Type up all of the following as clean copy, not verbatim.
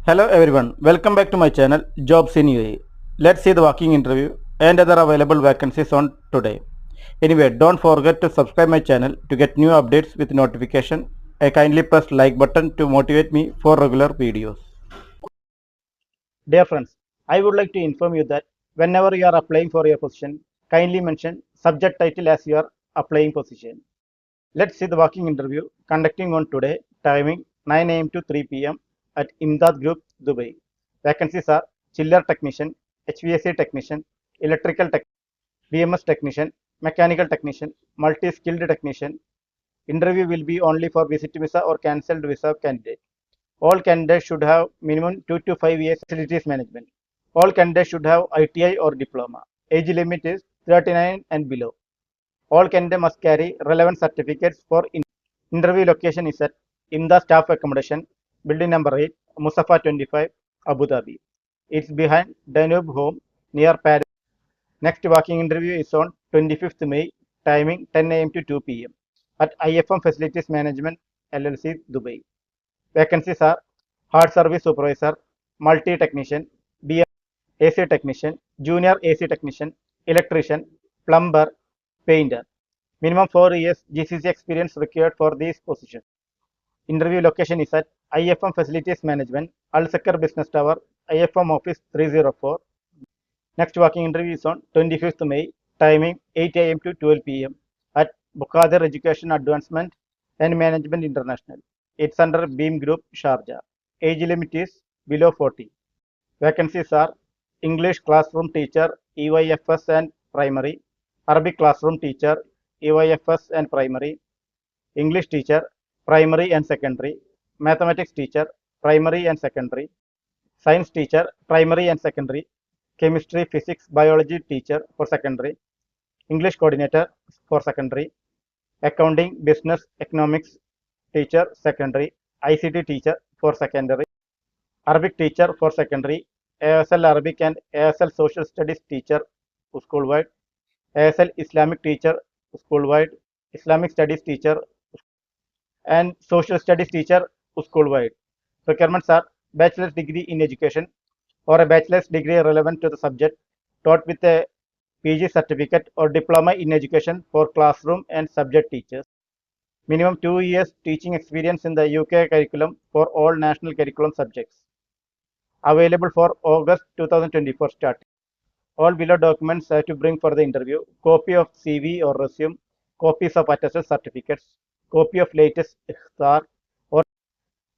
Hello everyone, welcome back to my channel Jobs in UAE. Let's see the working interview and other available vacancies on today. Anyway, don't forget to subscribe my channel to get new updates with notification. I kindly press like button to motivate me for regular videos. Dear friends, I would like to inform you that whenever you are applying for your position, kindly mention subject title as your applying position. Let's see the working interview conducting on today, timing 9 a.m. to 3 p.m. at Imdad Group, Dubai. Vacancies are chiller technician, HVAC technician, electrical tech, BMS technician, mechanical technician, multi-skilled technician. Interview will be only for visit visa or cancelled visa candidate. All candidates should have minimum 2 to 5 years facilities management. All candidates should have ITI or diploma. Age limit is 39 and below. All candidates must carry relevant certificates for interview location is at Imda Staff Accommodation, Building number 8, Musafa 25, Abu Dhabi. It's behind Danube Home near Paris. Next walking interview is on 25th May, timing 10 a.m. to 2 p.m. at IFM Facilities Management LLC, Dubai. Vacancies are Hard Service Supervisor, Multi Technician, BM AC Technician, Junior AC Technician, Electrician, Plumber, Painter. Minimum 4 years GCC experience required for these positions. Interview location is at IFM Facilities Management, Al Sakkar Business Tower, IFM Office 304. Next walking interview is on 25th May, timing 8 a.m. to 12 p.m. at Bukadir Education Advancement and Management International. It's under Beam Group, Sharjah. Age limit is below 40. Vacancies are English classroom teacher, EYFS and primary, Arabic classroom teacher, EYFS and primary, English teacher, primary and secondary, mathematics teacher, primary and secondary, science teacher, primary and secondary, chemistry, physics, biology teacher for secondary, English coordinator for secondary, accounting, business, economics teacher, secondary, ICT teacher for secondary, Arabic teacher for secondary, ASL Arabic and ASL Social Studies teacher school-wide, ASL Islamic teacher school-wide, Islamic Studies teacher and Social Studies teacher school-wide. Requirements are bachelor's degree in education or a bachelor's degree relevant to the subject taught with a PG certificate or diploma in education for classroom and subject teachers. Minimum 2 years teaching experience in the UK curriculum for all national curriculum subjects. Available for August 2024 start. All below documents have to bring for the interview. Copy of CV or resume, copies of attested certificates, copy of latest IHSAR or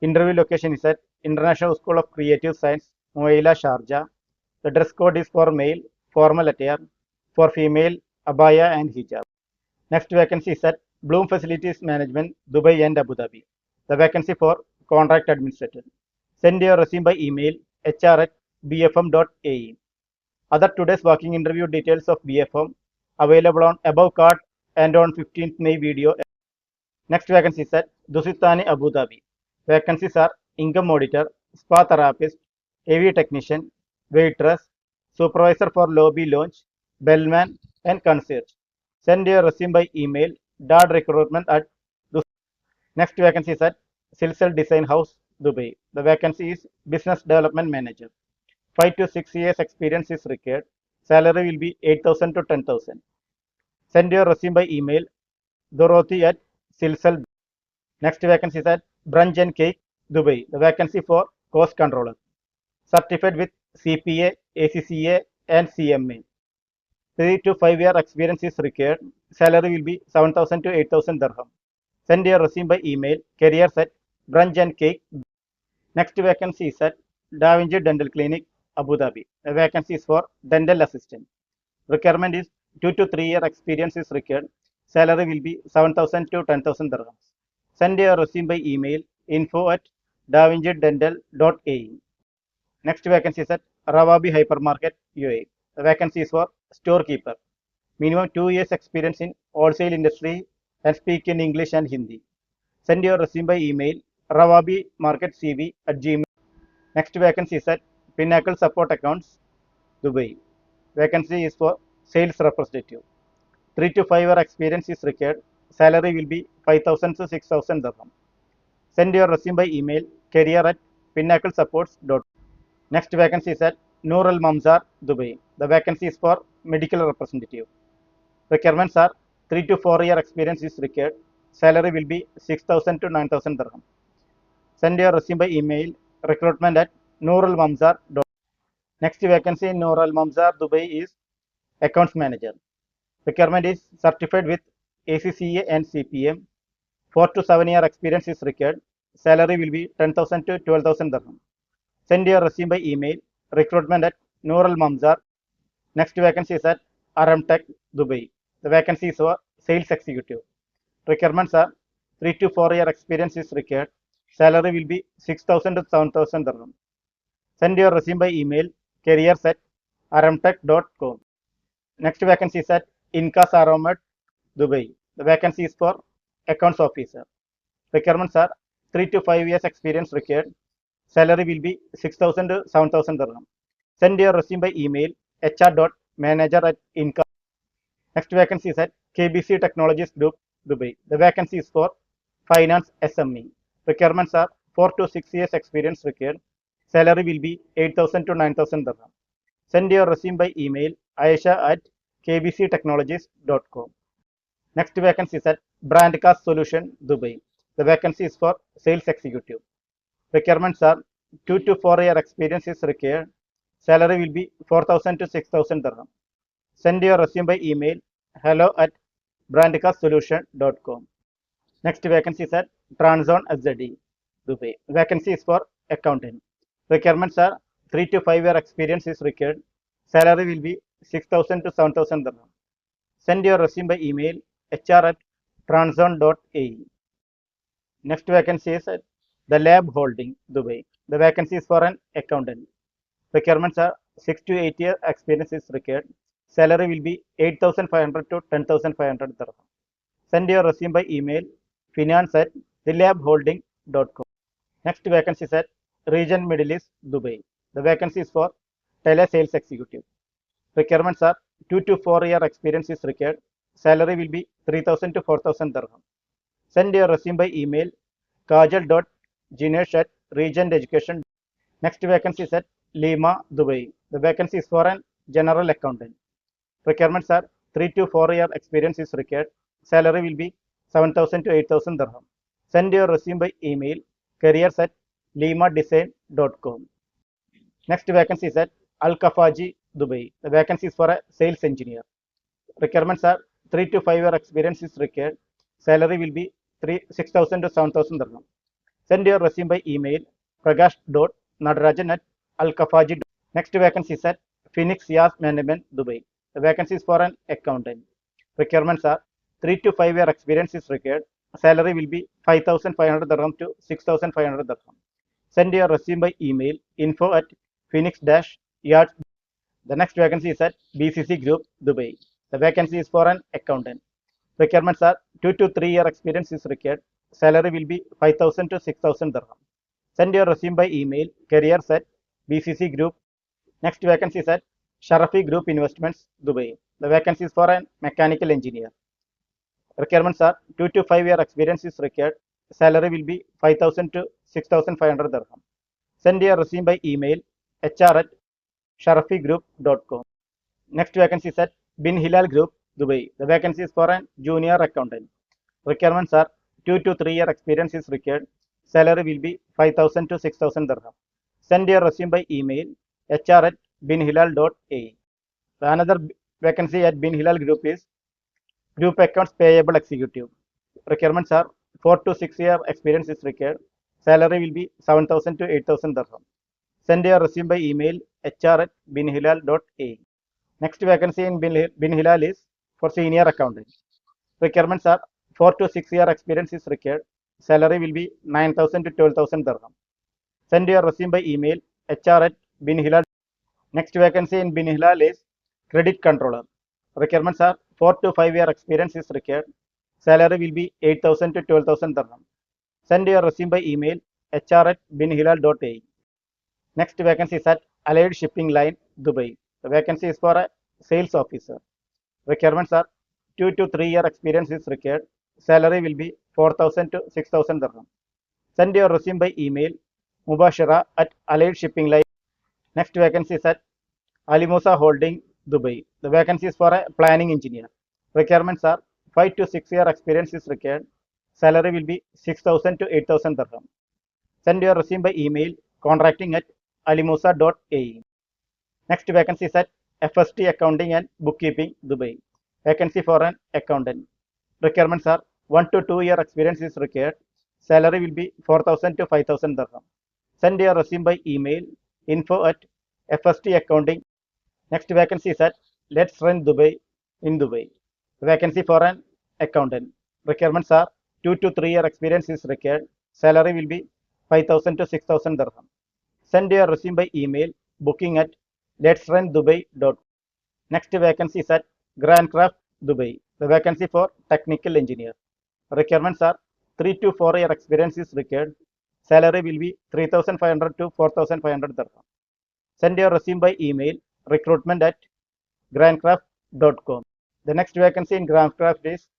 interview location is at International School of Creative Science, Muaila, Sharjah. The dress code is for male, formal attire, for female, abaya and hijab. Next vacancy is at Bloom Facilities Management, Dubai and Abu Dhabi. The vacancy for contract administrator. Send your resume by email hr@bfm.ae. Other today's working interview details of BFM available on above card and on 15th May video. Next vacancy is at Dusitani, Abu Dhabi. Vacancies are income auditor, spa therapist, AV technician, waitress, supervisor for lobby lounge, bellman, and concierge. Send your resume by email recruitment at Next vacancy is at Silsel Design House, Dubai. The vacancy is business development manager. 5 to 6 years experience is required. Salary will be 8,000 to 10,000. Send your resume by email Dorothy at Silsel. Next vacancy is at Brunch and Cake, Dubai. The vacancy for cost controller. Certified with CPA, ACCA and CMA. 3 to 5 year experience is required. Salary will be 7,000 to 8,000 dirham. Send your resume by email careers at Brunch and Cake. Next vacancy is at Da Vinci Dental Clinic, Abu Dhabi. The vacancy is for dental assistant. Requirement is 2 to 3 year experience is required. Salary will be 7,000 to 10,000 dirhams. Send your resume by email info@davincidental.ae. Next vacancy is at Rawabi Hypermarket, UAE. The vacancy is for storekeeper. Minimum 2 years experience in wholesale industry and speak in English and Hindi. Send your resume by email rawabimarketcv@gmail. Next vacancy is at Pinnacle Support Accounts, Dubai. Vacancy is for sales representative. 3 to 5 year experience is required. Salary will be 5,000 to 6,000 dirham. Send your resume by email career at pinnaclesupports.com. Next vacancy is at Noor Al Mamzar, Dubai. The vacancy is for medical representative. Requirements are 3 to 4 year experience is required. Salary will be 6,000 to 9,000 dirham. Send your resume by email recruitment at nooralmamzar.com. Next vacancy in Noor Al Mamzar, Dubai is accounts manager. Requirement is certified with ACCA and CPM. 4 to 7 year experience is required. Salary will be 10,000 to 12,000 dirham. Send your resume by email recruitment at Noor Al Mamzar. Next vacancy is at Aramtech, Dubai. The vacancy is for sales executive. Requirements are 3 to 4 year experience is required. Salary will be 6,000 to 7,000 dirham. Send your resume by email careers at aramtech.com. Next vacancy is at Incas Aromat, Dubai. The vacancy is for accounts officer. Requirements are 3 to 5 years experience required. Salary will be 6,000 to 7,000 dirham. Send your resume by email hr.manager@incas. Next vacancy is at KBC Technologies Group, Dubai. The vacancy is for finance SME. Requirements are 4 to 6 years experience required. Salary will be 8,000 to 9,000 dirham. Send your resume by email aisha@kbctechnologies.com. Next vacancy is at Brandcast Solution, Dubai. The vacancy is for sales executive. Requirements are 2 to 4 year experience is required. Salary will be 4,000 to 6,000 dirham. Send your resume by email hello@brandcastsolution.com. Next vacancy is at Transzone SZD, Dubai. Vacancy is for accountant. Requirements are 3 to 5 year experience is required. Salary will be 6,000 to 7,000 dirham. Send your resume by email hr@transzone.ae. Next vacancy is at the Lab Holding, Dubai. The vacancy is for an accountant. Requirements are 6 to 8 year experience is required. Salary will be 8,500 to 10,500 dirham. Send your resume by email finance@thelabholding.com. Next vacancy is at Region Middle East, Dubai. The vacancy is for telesales executive. Requirements are 2 to 4 year experience is required. Salary will be 3,000 to 4,000 dirham. Send your resume by email kajal.jinesh@regioneducation. Next vacancy is at Lima, Dubai. The vacancy is for an general accountant. Requirements are 3 to 4 year experience is required. Salary will be 7,000 to 8,000 dirham. Send your resume by email careers@limadesign.com. Next vacancy is at Al Kafaji, Dubai. The vacancy is for a sales engineer. Requirements are 3 to 5 year experience is required. Salary will be 6,000 to 7,000 dirham. Send your resume by email prakash.nadarajan@alkafaji. Next vacancy is at Phoenix Yas Management, Dubai. The vacancy is for an accountant. Requirements are 3 to 5 year experience is required. Salary will be 5,500 dirham to 6,500 dirham. Send your resume by email info@phoenix-yard. The next vacancy is at BCC Group, Dubai. The vacancy is for an accountant. Requirements are 2 to 3 year experience is required. Salary will be 5,000 to 6,000 dirham. Send your resume by email careers@bcc group. Next vacancy is at Sharafi Group Investments, Dubai. The vacancy is for an mechanical engineer. Requirements are 2 to 5 year experience is required. Salary will be 5,000 to 6,500 dirham. Send your resume by email hr@sharafigroup.com. Next vacancy is at Bin Hilal Group, Dubai. The vacancy is for an junior accountant. Requirements are 2 to 3 year experience is required. Salary will be 5,000 to 6,000 dirham. Send your resume by email hr@binhilal.ae. Another vacancy at Bin Hilal Group is Group Accounts Payable Executive. Requirements are 4 to 6 year experience is required. Salary will be 7,000 to 8,000 dirham. Send your resume by email hr@binhilal.ae. Next vacancy in Bin Hilal is for senior accountant. Requirements are 4 to 6 year experience is required. Salary will be 9,000 to 12,000 dirham. Send your resume by email hr@binhilal. Next vacancy in Bin Hilal is credit controller. Requirements are 4 to 5 year experience is required. Salary will be 8,000 to 12,000 dirham. Send your resume by email hr@binhilal.ae. Next vacancy is at Allied Shipping Line, Dubai. The vacancy is for a sales officer. Requirements are 2 to 3 year experience is required. Salary will be 4,000 to 6,000 dirham. Send your resume by email Mubashara at Allied Shipping Line. Next vacancy is at Ali Musa Holding, Dubai. The vacancy is for a planning engineer. Requirements are 5 to 6 year experience is required. Salary will be 6,000 to 8,000 dirham. Send your resume by email contracting at alimusa.ae. Next vacancy is at FST Accounting and Bookkeeping, Dubai. Vacancy for an accountant. Requirements are 1 to 2 year experience is required. Salary will be 4,000 to 5,000 dirham. Send your resume by email info at FST Accounting. Next vacancy is at Let's Run Dubai in Dubai. Vacancy for an accountant. Requirements are 2 to 3 year experience is required. Salary will be 5,000 to 6,000 dirham. Send your resume by email booking at letsrundubai.com. Next vacancy is at Grand Craft, Dubai. The vacancy for technical engineer. Requirements are 3 to 4 year experience is required. Salary will be 3,500 to 4,500 dirham. Send your resume by email recruitment at grandcraft.com. The next vacancy in Grandcraft is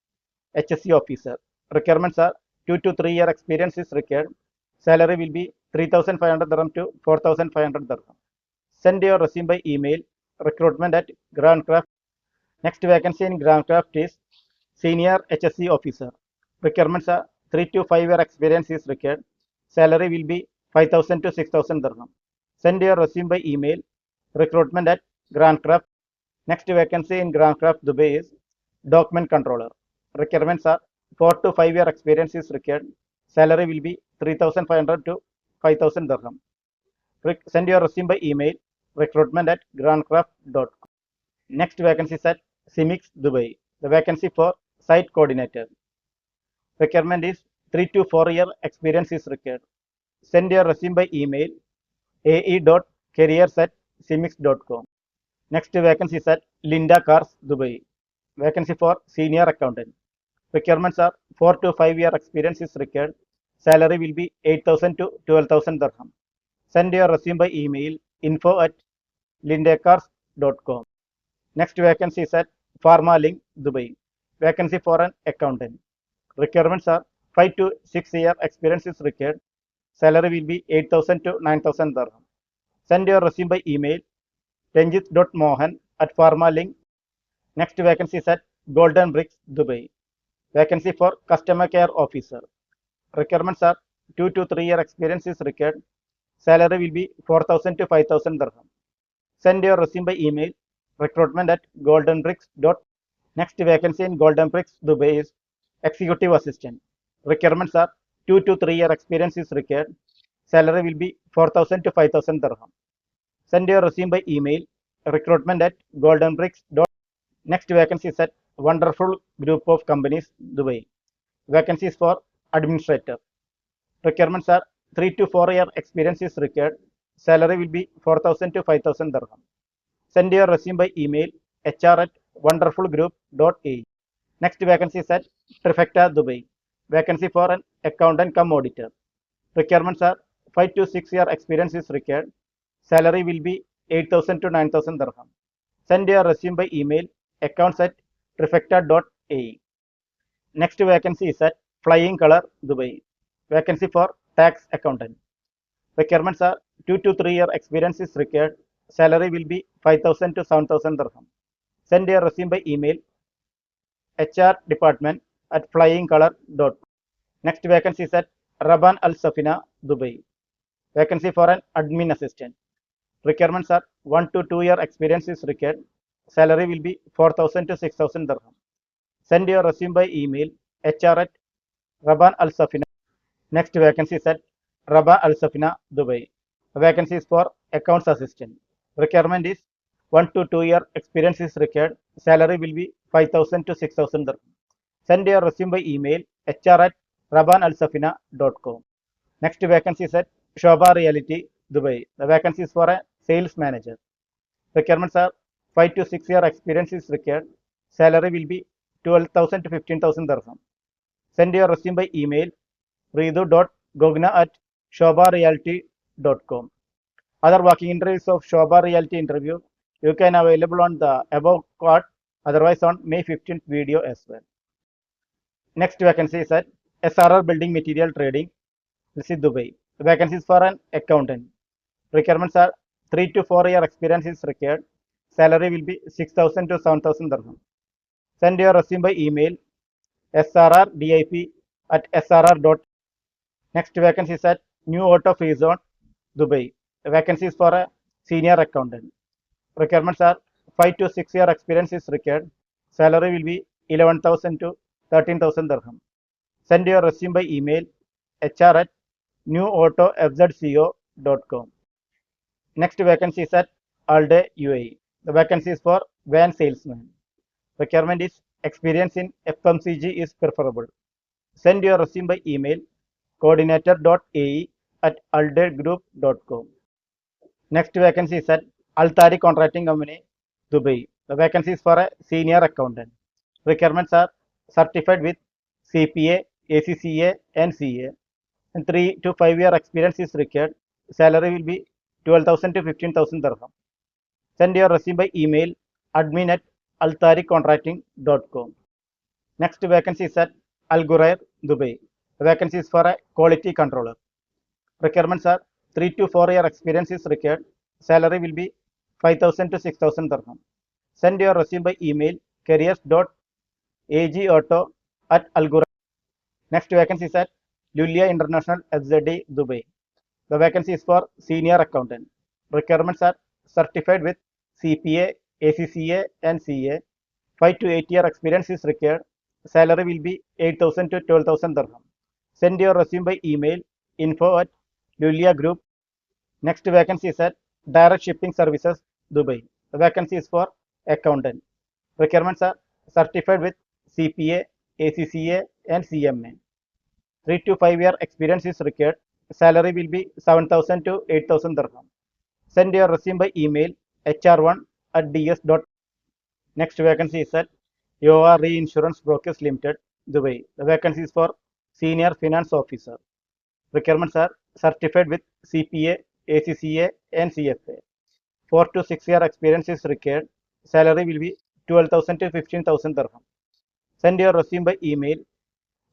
HSC officer. Requirements are 2 to 3 year experience is required. Salary will be 3,500 dirham to 4,500 dirham. Send your resume by email recruitment at Grandcraft. Next vacancy in Grandcraft is senior HSC officer. Requirements are 3 to 5 year experience is required. Salary will be 5,000 to 6,000 dirham. Send your resume by email recruitment at Grandcraft. Next vacancy in Grandcraft Dubai is document controller. Requirements are 4 to 5 year experience is required. Salary will be 3,500 to 5,000 dirham. Send your resume by email recruitment at grandcraft.com. Next vacancy is at CIMIX Dubai. The vacancy for site coordinator. Requirement is 3 to 4 year experience is required. Send your resume by email ae.careers@cimix.com. Next vacancy is at Linda Cars, Dubai. Vacancy for senior accountant. Requirements are 4 to 5 year experience is required. Salary will be 8,000 to 12,000 dirham. Send your resume by email info at lindacars.com. Next vacancy is at Pharmalink, Dubai. Vacancy for an accountant. Requirements are 5 to 6 year experience is required. Salary will be 8,000 to 9,000 dirham. Send your resume by email ranjit.mohan@pharmalink. Next vacancy is at Golden Bricks, Dubai. Vacancy for customer care officer. Requirements are 2 to 3 year experience is required. Salary will be 4,000 to 5,000 dirham. Send your resume by email recruitment at goldenbricks. Next vacancy in Golden Bricks, Dubai is executive assistant. Requirements are 2 to 3 year experience is required. Salary will be 4,000 to 5,000 dirham. Send your resume by email recruitment at goldenbricks. Next vacancy is at Wonderful Group of Companies, Dubai. Vacancies for administrator. Requirements are 3 to 4 year experience is required. Salary will be 4,000 to 5,000 dirham. Send your resume by email hr@wonderfulgroup.a. Next vacancy is at Trifecta, Dubai. Vacancy for an accountant cum auditor. Requirements are 5 to 6 year experience is required. Salary will be 8,000 to 9,000 dirham. Send your resume by email accounts@trifecta.ae. Next vacancy is at Flying Color, Dubai. Vacancy for tax accountant. Requirements are 2 to 3 year experience is required. Salary will be 5,000 to 7,000 dirham. Send your resume by email hrdepartment@flyingcolor.com. Next vacancy is at Raban Al Safina, Dubai. Vacancy for an admin assistant. Requirements are 1 to 2 year experience is required. Salary will be 4,000 to 6,000 dirham. Send your resume by email hr@Raban Al Safina. Next vacancy is at Raban Al Safina, Dubai. Vacancy is for accounts assistant. Requirement is 1 to 2 year experience is required. Salary will be 5,000 to 6,000 dirham. Send your resume by email hr@rabanalsafina.com. Next vacancy is at Shobha Realty, Dubai. The vacancy is for a sales manager. Requirements are 5 to 6 year experience is required. Salary will be 12,000 to 15,000 dirham. Send your resume by email ridu.gogna@shobharealty.com. Other working interviews of Shobha Realty interview you can available on the above card, otherwise on May 15th video as well. Next vacancy is at SRR Building Material Trading, this is Dubai. Vacancies for an accountant. Requirements are 3 to 4 year experience is required. Salary will be 6,000 to 7,000 dirham. Send your resume by email srrdip@srr. Next vacancy is at New Auto Free Zone, Dubai. Vacancies for a senior accountant. Requirements are 5 to 6 year experience is required. Salary will be 11,000 to 13,000 dirham. Send your resume by email hr@newautofzco.com. Next vacancy is at Alde, UAE. The vacancy is for van salesman. Requirement is experience in FMCG is preferable. Send your resume by email coordinator.ae@aldegroup.com. Next vacancy is at Al Tariq Contracting Company, Dubai. The vacancy is for a senior accountant. Requirements are certified with CPA, ACCA, and CA. And 3 to 5 year experience is required. Salary will be 12,000 to 15,000 dirham. Send your resume by email admin@altariqcontracting.com. Next vacancy is at Al Ghurair, Dubai. The vacancy is for a quality controller. Requirements are 3 to 4 year experience is required. Salary will be 5,000 to 6,000 dirham. Send your resume by email careers.agauto@alghurair. Next vacancy is at Lulia International FZD, Dubai. The vacancy is for senior accountant. Requirements are certified with CPA, ACCA, and CA. 5 to 8 year experience is required. Salary will be 8,000 to 12,000 dirham. Send your resume by email info@lulia group. Next vacancy is at Direct Shipping Services, Dubai. The vacancy is for accountant. Requirements are certified with CPA, ACCA, and CMA. 3 to 5 year experience is required. Salary will be 7,000 to 8,000 dirham. Send your resume by email hr1@ds. Next vacancy is at Yoa Reinsurance Brokers Limited, Dubai. The vacancy is for senior finance officer. Requirements are certified with CPA, ACCA, and CFA. 4 to 6 year experience is required. Salary will be 12,000 to 15,000 dirham. Send your resume by email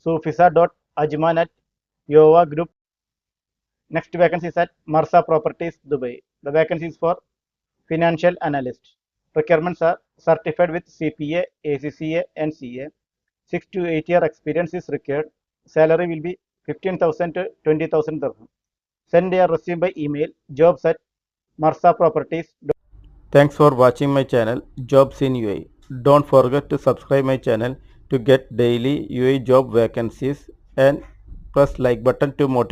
sufisa.ajman@yoa.group. Next vacancy is at Marsa Properties, Dubai. The vacancy is for financial analyst. Requirements are certified with CPA, ACCA, and CA. 6 to 8 year experience is required. Salary will be 15,000 to 20,000 dirham. Send your resume by email jobs@marsaproperties. Thanks for watching my channel Jobs in UAE. Don't forget to subscribe my channel to get daily UAE job vacancies and press like button to motivate.